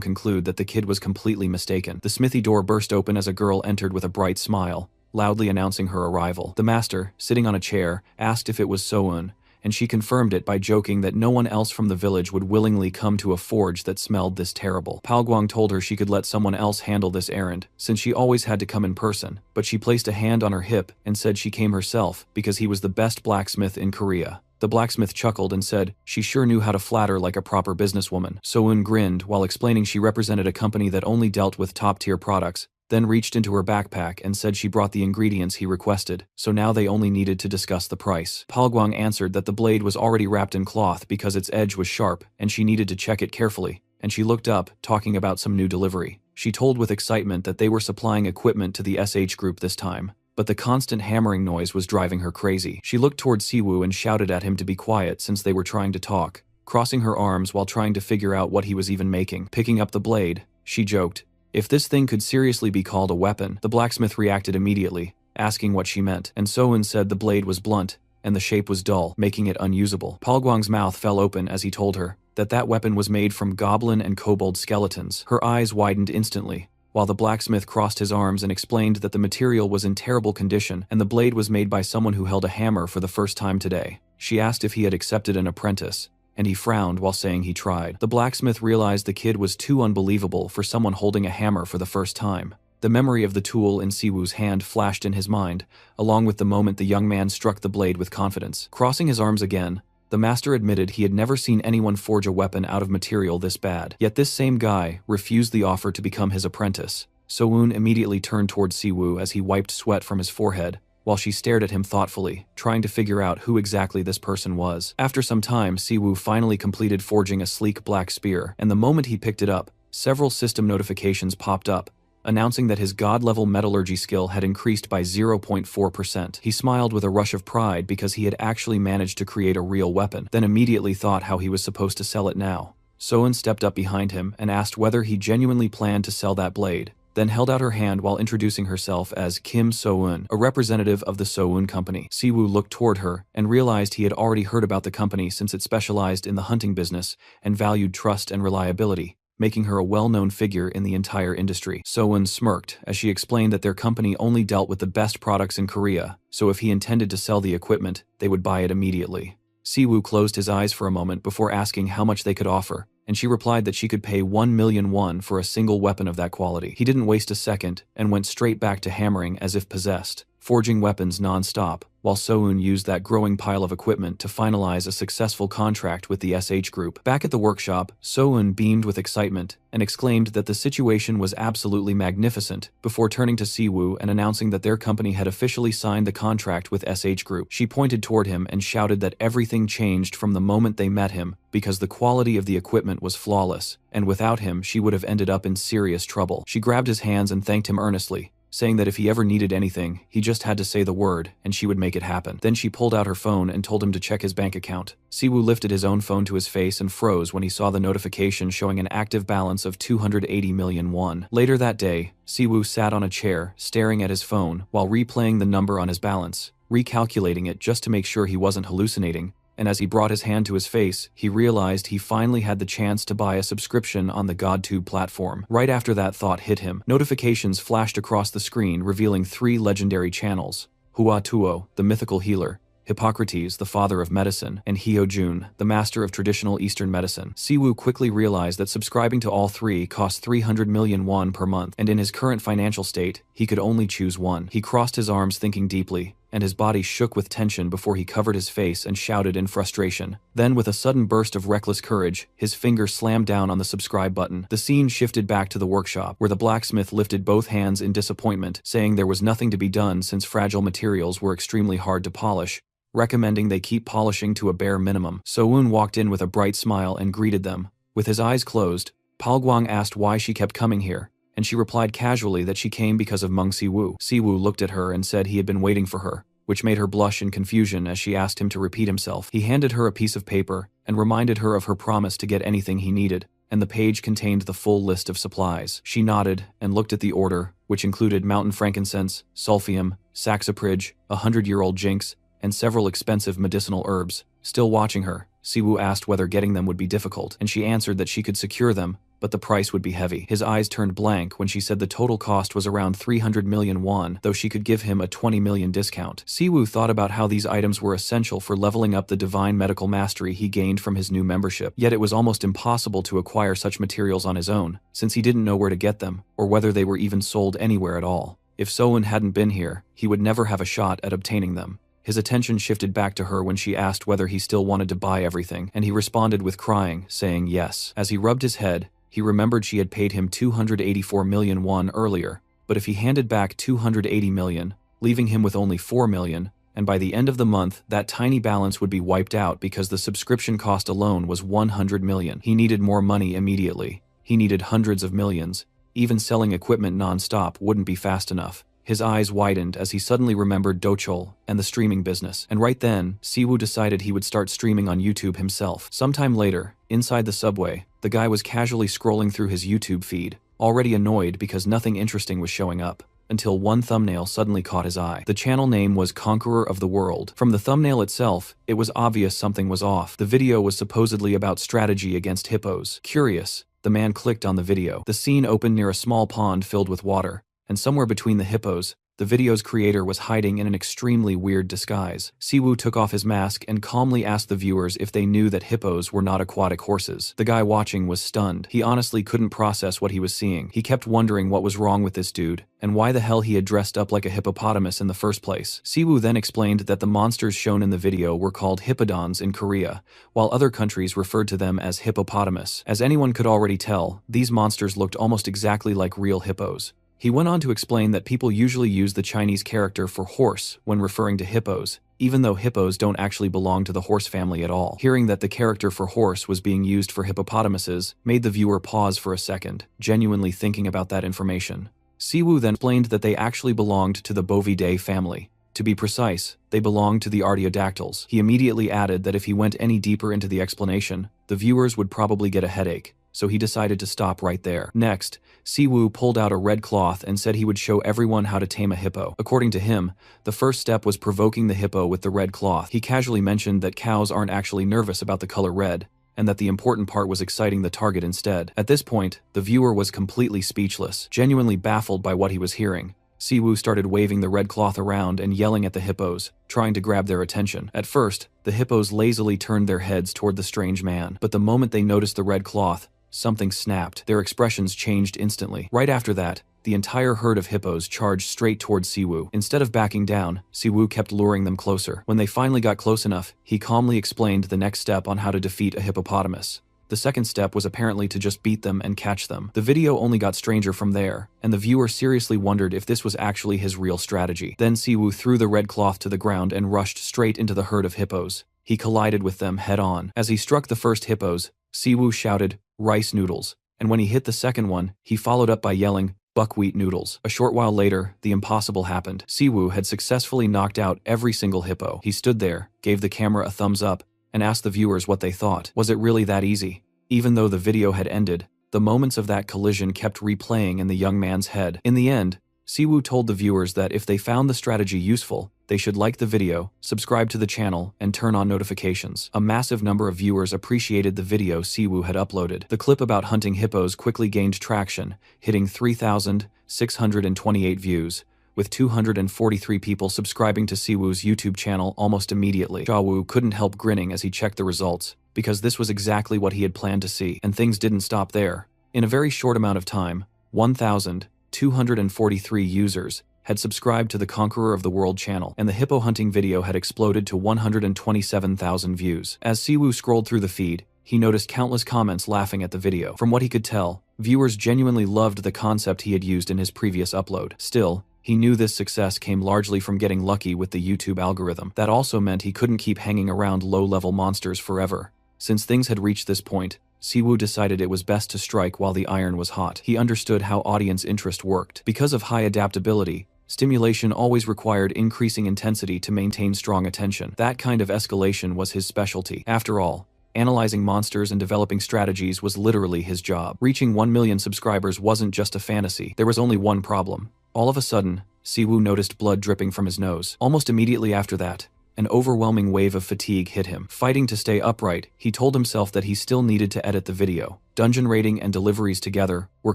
conclude that the kid was completely mistaken. The smithy door burst open as a girl entered with a bright smile, loudly announcing her arrival. The master, sitting on a chair, asked if it was So-eun, and she confirmed it by joking that no one else from the village would willingly come to a forge that smelled this terrible. Palguang told her she could let someone else handle this errand, since she always had to come in person, but she placed a hand on her hip and said she came herself because he was the best blacksmith in Korea. The blacksmith chuckled and said she sure knew how to flatter like a proper businesswoman. So-eun grinned while explaining she represented a company that only dealt with top-tier products, then reached into her backpack and said she brought the ingredients he requested, so now they only needed to discuss the price. Palguang answered that the blade was already wrapped in cloth because its edge was sharp and she needed to check it carefully, and she looked up, talking about some new delivery. She told with excitement that they were supplying equipment to the SH group this time, but the constant hammering noise was driving her crazy. She looked toward Siwoo and shouted at him to be quiet since they were trying to talk, crossing her arms while trying to figure out what he was even making. Picking up the blade, she joked, "If this thing could seriously be called a weapon." The blacksmith reacted immediately, asking what she meant, and So-eun said the blade was blunt, and the shape was dull, making it unusable. Palguang's mouth fell open as he told her that that weapon was made from goblin and kobold skeletons. Her eyes widened instantly, while the blacksmith crossed his arms and explained that the material was in terrible condition and the blade was made by someone who held a hammer for the first time today. She asked if he had accepted an apprentice, and he frowned while saying he tried. The blacksmith realized the kid was too unbelievable for someone holding a hammer for the first time. The memory of the tool in Siwoo's hand flashed in his mind, along with the moment the young man struck the blade with confidence. Crossing his arms again, the master admitted he had never seen anyone forge a weapon out of material this bad. Yet this same guy refused the offer to become his apprentice. So-eun immediately turned toward Siwoo as he wiped sweat from his forehead, while she stared at him thoughtfully, trying to figure out who exactly this person was. After some time, Siwoo finally completed forging a sleek black spear, and the moment he picked it up, several system notifications popped up, announcing that his god-level metallurgy skill had increased by 0.4%. He smiled with a rush of pride because he had actually managed to create a real weapon, then immediately thought how he was supposed to sell it now. So-eun stepped up behind him and asked whether he genuinely planned to sell that blade, then held out her hand while introducing herself as Kim So-eun, a representative of the So-eun Company. Siwoo looked toward her and realized he had already heard about the company since it specialized in the hunting business and valued trust and reliability, making her a well-known figure in the entire industry. So-eun smirked as she explained that their company only dealt with the best products in Korea, so if he intended to sell the equipment, they would buy it immediately. Siwoo closed his eyes for a moment before asking how much they could offer, and she replied that she could pay 1 million won for a single weapon of that quality. He didn't waste a second and went straight back to hammering as if possessed, forging weapons non-stop, while So-eun used that growing pile of equipment to finalize a successful contract with the SH Group. Back at the workshop, So-eun beamed with excitement and exclaimed that the situation was absolutely magnificent before turning to Siwoo and announcing that their company had officially signed the contract with SH Group. She pointed toward him and shouted that everything changed from the moment they met him because the quality of the equipment was flawless, and without him she would have ended up in serious trouble. She grabbed his hands and thanked him earnestly, saying that if he ever needed anything, he just had to say the word and she would make it happen. Then she pulled out her phone and told him to check his bank account. Siwoo lifted his own phone to his face and froze when he saw the notification showing an active balance of 280 million won. Later that day, Siwoo sat on a chair, staring at his phone while replaying the number on his balance, recalculating it just to make sure he wasn't hallucinating. And as he brought his hand to his face, he realized he finally had the chance to buy a subscription on the GodTube platform. Right after that thought hit him, notifications flashed across the screen revealing 3 legendary channels: Hua Tuo, the mythical healer; Hippocrates, the father of medicine; and Hyo-jun, the master of traditional Eastern medicine. Siwoo quickly realized that subscribing to all 3 cost 300 million won per month, and in his current financial state, he could only choose one. He crossed his arms thinking deeply, and his body shook with tension before he covered his face and shouted in frustration. Then, with a sudden burst of reckless courage, his finger slammed down on the subscribe button. The scene shifted back to the workshop, where the blacksmith lifted both hands in disappointment, saying there was nothing to be done since fragile materials were extremely hard to polish, recommending they keep polishing to a bare minimum. So-eun walked in with a bright smile and greeted them. With his eyes closed, Palguang asked why she kept coming here, and she replied casually that she came because of Meng Siwoo. Siwoo looked at her and said he had been waiting for her, which made her blush in confusion as she asked him to repeat himself. He handed her a piece of paper and reminded her of her promise to get anything he needed, and the page contained the full list of supplies. She nodded and looked at the order, which included mountain frankincense, sulfium, saxifrage, 100-year-old jinx, and several expensive medicinal herbs. Still watching her, Siwoo asked whether getting them would be difficult, and she answered that she could secure them, but the price would be heavy. His eyes turned blank when she said the total cost was around 300 million won, though she could give him a 20 million discount. Siwoo thought about how these items were essential for leveling up the divine medical mastery he gained from his new membership, yet it was almost impossible to acquire such materials on his own, since he didn't know where to get them, or whether they were even sold anywhere at all. If So-eun hadn't been here, he would never have a shot at obtaining them. His attention shifted back to her when she asked whether he still wanted to buy everything, and he responded with crying, saying yes. As he rubbed his head, he remembered she had paid him 284 million won earlier, but if he handed back 280 million, leaving him with only 4 million, and by the end of the month, that tiny balance would be wiped out because the subscription cost alone was 100 million. He needed more money immediately. He needed hundreds of millions. Even selling equipment non-stop wouldn't be fast enough. His eyes widened as he suddenly remembered Dochol and the streaming business, and right then, Siwoo decided he would start streaming on YouTube himself. Sometime later, inside the subway, the guy was casually scrolling through his YouTube feed, already annoyed because nothing interesting was showing up, until one thumbnail suddenly caught his eye. The channel name was Conqueror of the World. From the thumbnail itself, it was obvious something was off. The video was supposedly about strategy against hippos. Curious, the man clicked on the video. The scene opened near a small pond filled with water, and somewhere between the hippos, the video's creator was hiding in an extremely weird disguise. Siwoo took off his mask and calmly asked the viewers if they knew that hippos were not aquatic horses. The guy watching was stunned. He honestly couldn't process what he was seeing. He kept wondering what was wrong with this dude, and why the hell he had dressed up like a hippopotamus in the first place. Siwoo then explained that the monsters shown in the video were called hippodons in Korea, while other countries referred to them as hippopotamus. As anyone could already tell, these monsters looked almost exactly like real hippos. He went on to explain that people usually use the Chinese character for horse when referring to hippos, even though hippos don't actually belong to the horse family at all. Hearing that the character for horse was being used for hippopotamuses made the viewer pause for a second, genuinely thinking about that information. Siwoo then explained that they actually belonged to the Bovidae family. To be precise, they belonged to the artiodactyls. He immediately added that if he went any deeper into the explanation, the viewers would probably get a headache, so he decided to stop right there. Next, Siwoo pulled out a red cloth and said he would show everyone how to tame a hippo. According to him, the first step was provoking the hippo with the red cloth. He casually mentioned that cows aren't actually nervous about the color red, and that the important part was exciting the target instead. At this point, the viewer was completely speechless, genuinely baffled by what he was hearing. Siwoo started waving the red cloth around and yelling at the hippos, trying to grab their attention. At first, the hippos lazily turned their heads toward the strange man, but the moment they noticed the red cloth, something snapped. Their expressions changed instantly. Right after that, the entire herd of hippos charged straight towards Siwoo. Instead of backing down, Siwoo kept luring them closer. When they finally got close enough, he calmly explained the next step on how to defeat a hippopotamus. The second step was apparently to just beat them and catch them. The video only got stranger from there, and the viewer seriously wondered if this was actually his real strategy. Then Siwoo threw the red cloth to the ground and rushed straight into the herd of hippos. He collided with them head-on. As he struck the first hippos, Siwoo shouted, "Rice noodles," and when he hit the second one, he followed up by yelling, "Buckwheat noodles." A short while later, the impossible happened. Siwoo had successfully knocked out every single hippo. He stood there, gave the camera a thumbs up, and asked the viewers what they thought. Was it really that easy? Even though the video had ended, the moments of that collision kept replaying in the young man's head. In the end, Siwoo told the viewers that if they found the strategy useful, they should like the video, subscribe to the channel, and turn on notifications. A massive number of viewers appreciated the video Siwoo had uploaded. The clip about hunting hippos quickly gained traction, hitting 3,628 views, with 243 people subscribing to Siwoo's YouTube channel almost immediately. Siwoo couldn't help grinning as he checked the results, because this was exactly what he had planned to see, and things didn't stop there. In a very short amount of time, 1,243 users had subscribed to the Conqueror of the World channel, and the hippo hunting video had exploded to 127,000 views. As Siwoo scrolled through the feed, he noticed countless comments laughing at the video. From what he could tell, viewers genuinely loved the concept he had used in his previous upload. Still, he knew this success came largely from getting lucky with the YouTube algorithm. That also meant he couldn't keep hanging around low-level monsters forever. Since things had reached this point, Siwoo decided it was best to strike while the iron was hot. He understood how audience interest worked. Because of high adaptability, stimulation always required increasing intensity to maintain strong attention. That kind of escalation was his specialty. After all, analyzing monsters and developing strategies was literally his job. Reaching 1 million subscribers wasn't just a fantasy. There was only one problem. All of a sudden, Siwoo noticed blood dripping from his nose. Almost immediately after that, an overwhelming wave of fatigue hit him. Fighting to stay upright, he told himself that he still needed to edit the video. Dungeon rating and deliveries together were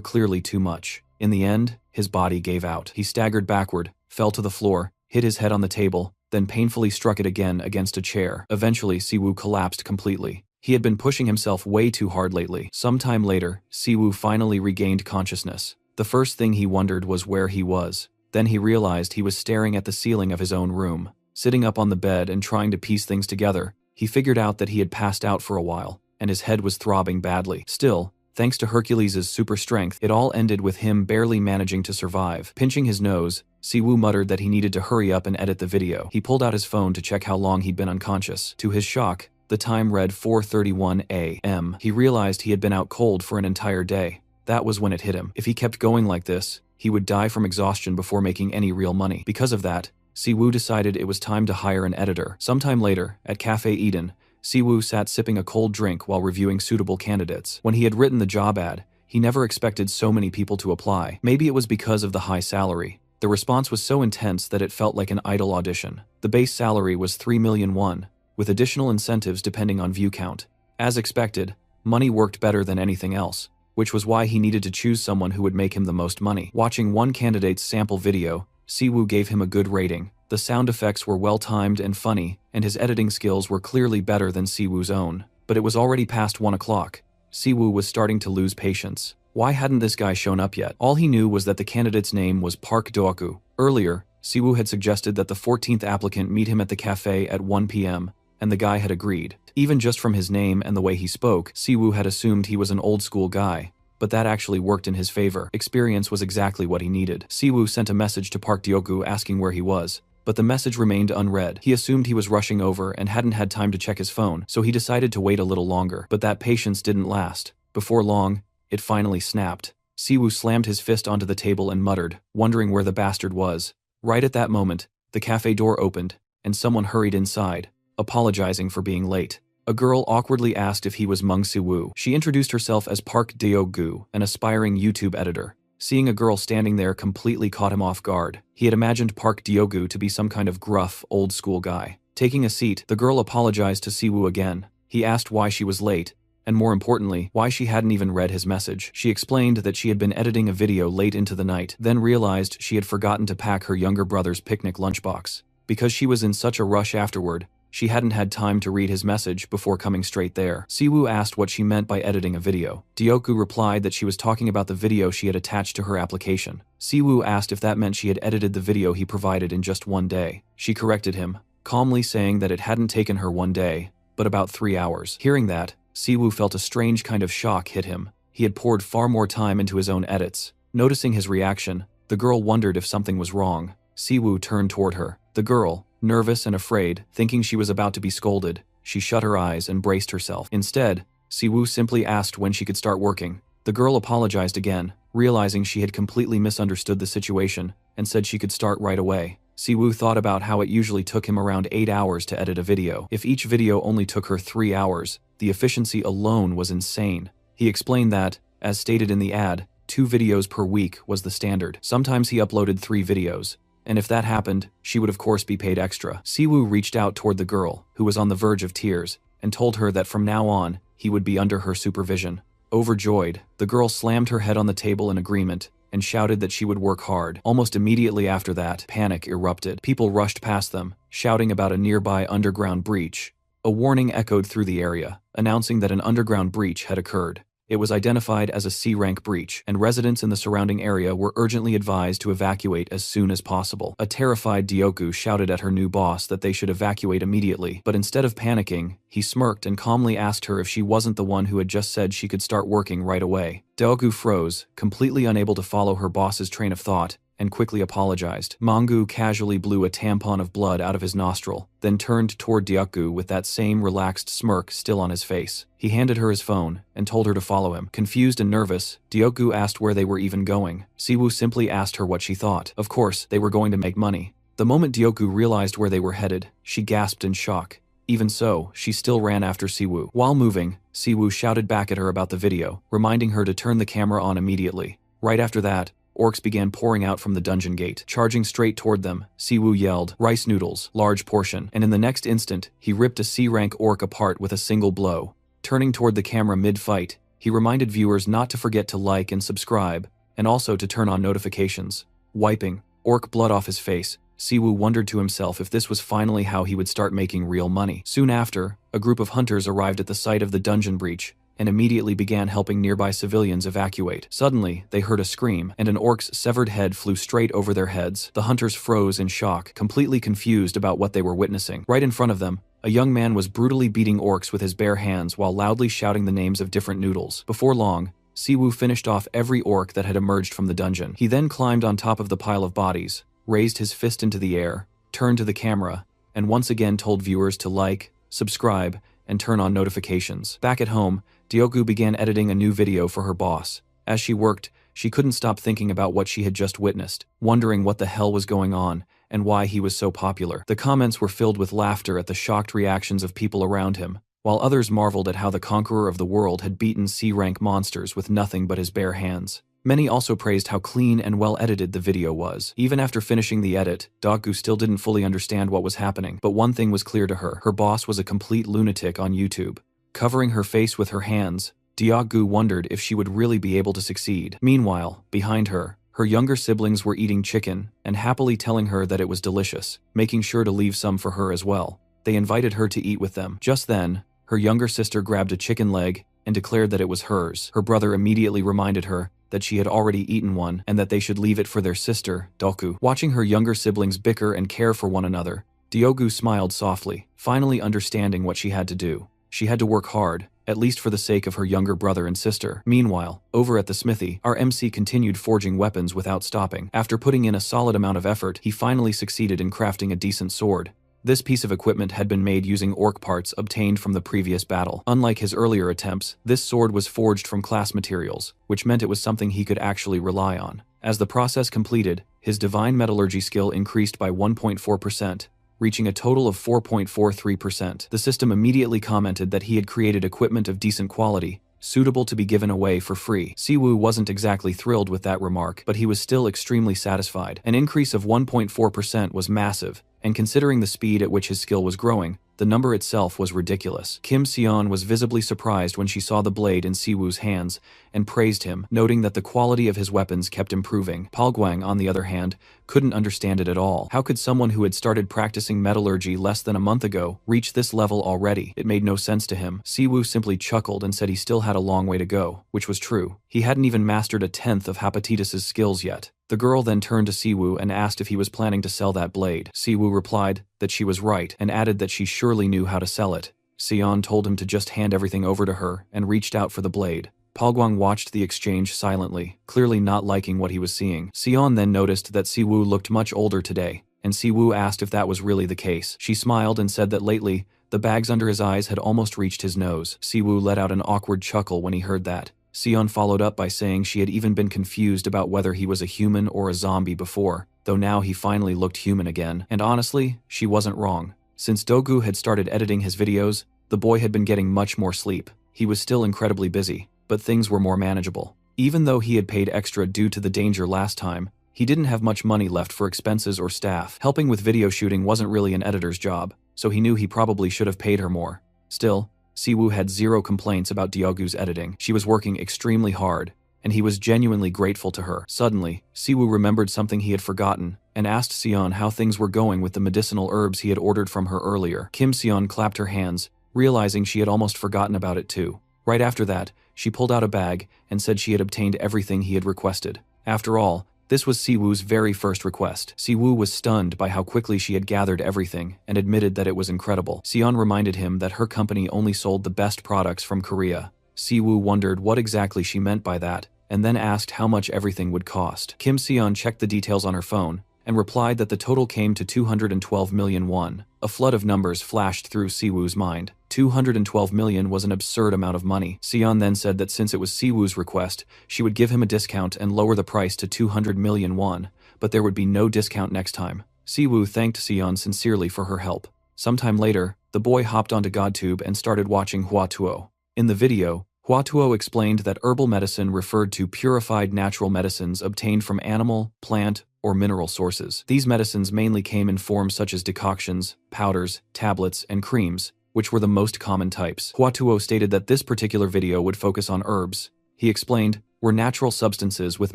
clearly too much. In the end, his body gave out. He staggered backward, fell to the floor, hit his head on the table, then painfully struck it again against a chair. Eventually, Siwoo collapsed completely. He had been pushing himself way too hard lately. Sometime later, Siwoo finally regained consciousness. The first thing he wondered was where he was. Then he realized he was staring at the ceiling of his own room. Sitting up on the bed and trying to piece things together, he figured out that he had passed out for a while, and his head was throbbing badly. Still, thanks to Hercules' super strength, it all ended with him barely managing to survive. Pinching his nose, Siwoo muttered that he needed to hurry up and edit the video. He pulled out his phone to check how long he'd been unconscious. To his shock, the time read 4:31 a.m. He realized he had been out cold for an entire day. That was when it hit him. If he kept going like this, he would die from exhaustion before making any real money. Because of that, Siwoo decided it was time to hire an editor. Sometime later, at Cafe Eden, Siwoo sat sipping a cold drink while reviewing suitable candidates. When he had written the job ad, he never expected so many people to apply. Maybe it was because of the high salary. The response was so intense that it felt like an idol audition. The base salary was 3 million won, with additional incentives depending on view count. As expected, money worked better than anything else, which was why he needed to choose someone who would make him the most money. Watching one candidate's sample video, Siwoo gave him a good rating. The sound effects were well-timed and funny, and his editing skills were clearly better than Siwoo's own. But it was already past 1 o'clock. Siwoo was starting to lose patience. Why hadn't this guy shown up yet? All he knew was that the candidate's name was Park Do-aku. Earlier, Siwoo had suggested that the 14th applicant meet him at the cafe at 1 p.m., and the guy had agreed. Even just from his name and the way he spoke, Siwoo had assumed he was an old-school guy. But that actually worked in his favor. Experience was exactly what he needed. Siwoo sent a message to Park Do-aku asking where he was, but the message remained unread. He assumed he was rushing over and hadn't had time to check his phone, so he decided to wait a little longer. But that patience didn't last. Before long, it finally snapped. Siwoo slammed his fist onto the table and muttered, wondering where the bastard was. Right at that moment, the cafe door opened, and someone hurried inside, apologizing for being late. A girl awkwardly asked if he was Mung Siwoo. She introduced herself as Park Do-gu, an aspiring YouTube editor. Seeing a girl standing there completely caught him off guard. He had imagined Park Do-gu to be some kind of gruff, old-school guy. Taking a seat, the girl apologized to Siwoo again. He asked why she was late, and more importantly, why she hadn't even read his message. She explained that she had been editing a video late into the night, then realized she had forgotten to pack her younger brother's picnic lunchbox. Because she was in such a rush afterward, she hadn't had time to read his message before coming straight there. Siwoo asked what she meant by editing a video. Do-aku replied that she was talking about the video she had attached to her application. Siwoo asked if that meant she had edited the video he provided in just 1 day. She corrected him, calmly saying that it hadn't taken her 1 day, but about 3 hours. Hearing that, Siwoo felt a strange kind of shock hit him. He had poured far more time into his own edits. Noticing his reaction, the girl wondered if something was wrong. Siwoo turned toward her. The girl, nervous and afraid, thinking she was about to be scolded, she shut her eyes and braced herself. Instead, Siwoo simply asked when she could start working. The girl apologized again, realizing she had completely misunderstood the situation, and said she could start right away. Siwoo thought about how it usually took him around 8 hours to edit a video. If each video only took her 3 hours, the efficiency alone was insane. He explained that, as stated in the ad, 2 videos per week was the standard. Sometimes he uploaded 3 videos, and if that happened, she would of course be paid extra. Siwoo reached out toward the girl, who was on the verge of tears, and told her that from now on, he would be under her supervision. Overjoyed, the girl slammed her head on the table in agreement, and shouted that she would work hard. Almost immediately after that, panic erupted. People rushed past them, shouting about a nearby underground breach. A warning echoed through the area, announcing that an underground breach had occurred. It was identified as a C-rank breach, and residents in the surrounding area were urgently advised to evacuate as soon as possible. A terrified Dioku shouted at her new boss that they should evacuate immediately, but instead of panicking, he smirked and calmly asked her if she wasn't the one who had just said she could start working right away. Dioku froze, completely unable to follow her boss's train of thought, and quickly apologized. Mangu casually blew a tampon of blood out of his nostril, then turned toward Dioku with that same relaxed smirk still on his face. He handed her his phone and told her to follow him. Confused and nervous, Dioku asked where they were even going. Siwoo simply asked her what she thought. Of course, they were going to make money. The moment Dioku realized where they were headed, she gasped in shock. Even so, she still ran after Siwoo. While moving, Siwoo shouted back at her about the video, reminding her to turn the camera on immediately. Right after that, orcs began pouring out from the dungeon gate. Charging straight toward them, Siwoo yelled, "Rice noodles, large portion," and in the next instant, he ripped a C-rank orc apart with a single blow. Turning toward the camera mid-fight, he reminded viewers not to forget to like and subscribe, and also to turn on notifications. Wiping orc blood off his face, Siwoo wondered to himself if this was finally how he would start making real money. Soon after, a group of hunters arrived at the site of the dungeon breach, and immediately began helping nearby civilians evacuate. Suddenly, they heard a scream, and an orc's severed head flew straight over their heads. The hunters froze in shock, completely confused about what they were witnessing. Right in front of them, a young man was brutally beating orcs with his bare hands while loudly shouting the names of different noodles. Before long, Siwoo finished off every orc that had emerged from the dungeon. He then climbed on top of the pile of bodies, raised his fist into the air, turned to the camera, and once again told viewers to like, subscribe, and turn on notifications. Back at home, Dioku began editing a new video for her boss. As she worked, she couldn't stop thinking about what she had just witnessed, wondering what the hell was going on and why he was so popular. The comments were filled with laughter at the shocked reactions of people around him, while others marveled at how the conqueror of the world had beaten C-rank monsters with nothing but his bare hands. Many also praised how clean and well-edited the video was. Even after finishing the edit, Dioku still didn't fully understand what was happening, but one thing was clear to her: her boss was a complete lunatic on YouTube. Covering her face with her hands, Dioku wondered if she would really be able to succeed. Meanwhile, behind her, her younger siblings were eating chicken and happily telling her that it was delicious, making sure to leave some for her as well. They invited her to eat with them. Just then, her younger sister grabbed a chicken leg and declared that it was hers. Her brother immediately reminded her that she had already eaten one and that they should leave it for their sister, Dioku. Watching her younger siblings bicker and care for one another, Dioku smiled softly, finally understanding what she had to do. She had to work hard, at least for the sake of her younger brother and sister. Meanwhile, over at the smithy, our MC continued forging weapons without stopping. After putting in a solid amount of effort, he finally succeeded in crafting a decent sword. This piece of equipment had been made using orc parts obtained from the previous battle. Unlike his earlier attempts, this sword was forged from class materials, which meant it was something he could actually rely on. As the process completed, his divine metallurgy skill increased by 1.4%, reaching a total of 4.43%. The system immediately commented that he had created equipment of decent quality, suitable to be given away for free. Siwoo wasn't exactly thrilled with that remark, but he was still extremely satisfied. An increase of 1.4% was massive, and considering the speed at which his skill was growing, the number itself was ridiculous. Kim Seon was visibly surprised when she saw the blade in Siwoo's hands, and praised him, noting that the quality of his weapons kept improving. Palguang, on the other hand, couldn't understand it at all. How could someone who had started practicing metallurgy less than a month ago reach this level already? It made no sense to him. Siwoo simply chuckled and said he still had a long way to go, which was true. He hadn't even mastered a tenth of Hepatitis' skills yet. The girl then turned to Siwoo and asked if he was planning to sell that blade. Siwoo replied that she was right and added that she surely knew how to sell it. Seon told him to just hand everything over to her and reached out for the blade. Palguang watched the exchange silently, clearly not liking what he was seeing. Seon then noticed that Siwoo looked much older today, and Siwoo asked if that was really the case. She smiled and said that lately, the bags under his eyes had almost reached his nose. Siwoo let out an awkward chuckle when he heard that. Seon followed up by saying she had even been confused about whether he was a human or a zombie before, though now he finally looked human again. And honestly, she wasn't wrong. Since Dioku had started editing his videos, the boy had been getting much more sleep. He was still incredibly busy, but things were more manageable. Even though he had paid extra due to the danger last time, he didn't have much money left for expenses or staff. Helping with video shooting wasn't really an editor's job, so he knew he probably should have paid her more. Still, Siwoo had zero complaints about Dioku's editing. She was working extremely hard, and he was genuinely grateful to her. Suddenly, Siwoo remembered something he had forgotten, and asked Seon how things were going with the medicinal herbs he had ordered from her earlier. Kim Seon clapped her hands, realizing she had almost forgotten about it too. Right after that, She pulled out a bag and said she had obtained everything he had requested. After all, this was Siwoo's very first request. Siwoo was stunned by how quickly she had gathered everything and admitted that it was incredible. Seon reminded him that her company only sold the best products from Korea. Siwoo wondered what exactly she meant by that, and then asked how much everything would cost. Kim Seon checked the details on her phone and replied that the total came to 212 million won. A flood of numbers flashed through Siwoo's mind. 212 million was an absurd amount of money. Seon then said that since it was Siwoo's request, she would give him a discount and lower the price to 200 million won, but there would be no discount next time. Siwoo thanked Seon sincerely for her help. Sometime later, the boy hopped onto GodTube and started watching Hua Tuo. In the video, Hua Tuo explained that herbal medicine referred to purified natural medicines obtained from animal, plant, or mineral sources. These medicines mainly came in forms such as decoctions, powders, tablets, and creams, which were the most common types. Hua Tuo stated that this particular video would focus on herbs. He explained, were natural substances with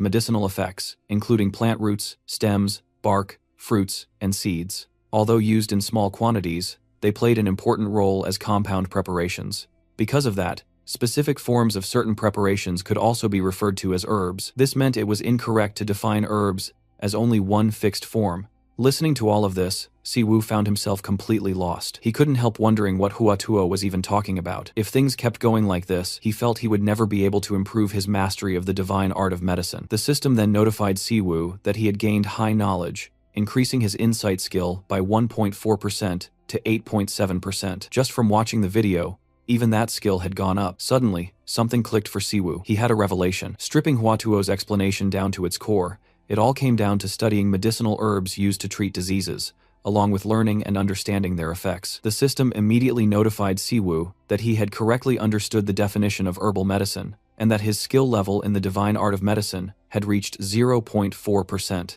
medicinal effects, including plant roots, stems, bark, fruits, and seeds. Although used in small quantities, they played an important role as compound preparations. Because of that, specific forms of certain preparations could also be referred to as herbs. This meant it was incorrect to define herbs as only one fixed form. Listening to all of this, Siwoo found himself completely lost. He couldn't help wondering what Hua Tuo was even talking about. If things kept going like this, he felt he would never be able to improve his mastery of the divine art of medicine. The system then notified Siwoo that he had gained high knowledge, increasing his insight skill by 1.4% to 8.7%. Just from watching the video, even that skill had gone up. Suddenly, something clicked for Siwoo. He had a revelation. Stripping Hua Tuo's explanation down to its core, it all came down to studying medicinal herbs used to treat diseases, along with learning and understanding their effects. The system immediately notified Siwoo that he had correctly understood the definition of herbal medicine, and that his skill level in the divine art of medicine had reached 0.4%.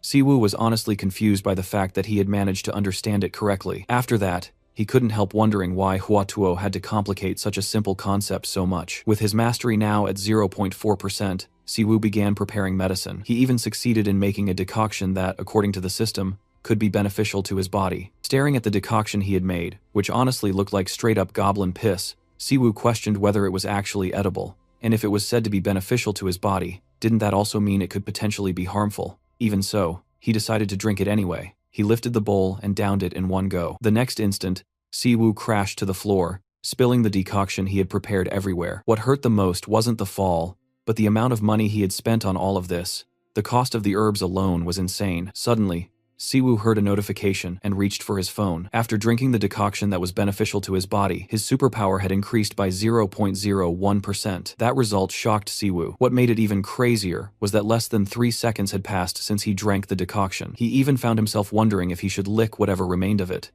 Siwoo was honestly confused by the fact that he had managed to understand it correctly. After that, he couldn't help wondering why Hua Tuo had to complicate such a simple concept so much. With his mastery now at 0.4%, Siwoo began preparing medicine. He even succeeded in making a decoction that, according to the system, could be beneficial to his body. Staring at the decoction he had made, which honestly looked like straight-up goblin piss, Siwoo questioned whether it was actually edible, and if it was said to be beneficial to his body, didn't that also mean it could potentially be harmful? Even so, he decided to drink it anyway. He lifted the bowl and downed it in one go. The next instant, Siwoo crashed to the floor, spilling the decoction he had prepared everywhere. What hurt the most wasn't the fall, but the amount of money he had spent on all of this. The cost of the herbs alone was insane. Suddenly, Siwoo heard a notification and reached for his phone. After drinking the decoction that was beneficial to his body, his superpower had increased by 0.01%. That result shocked Siwoo. What made it even crazier was that less than 3 seconds had passed since he drank the decoction. He even found himself wondering if he should lick whatever remained of it.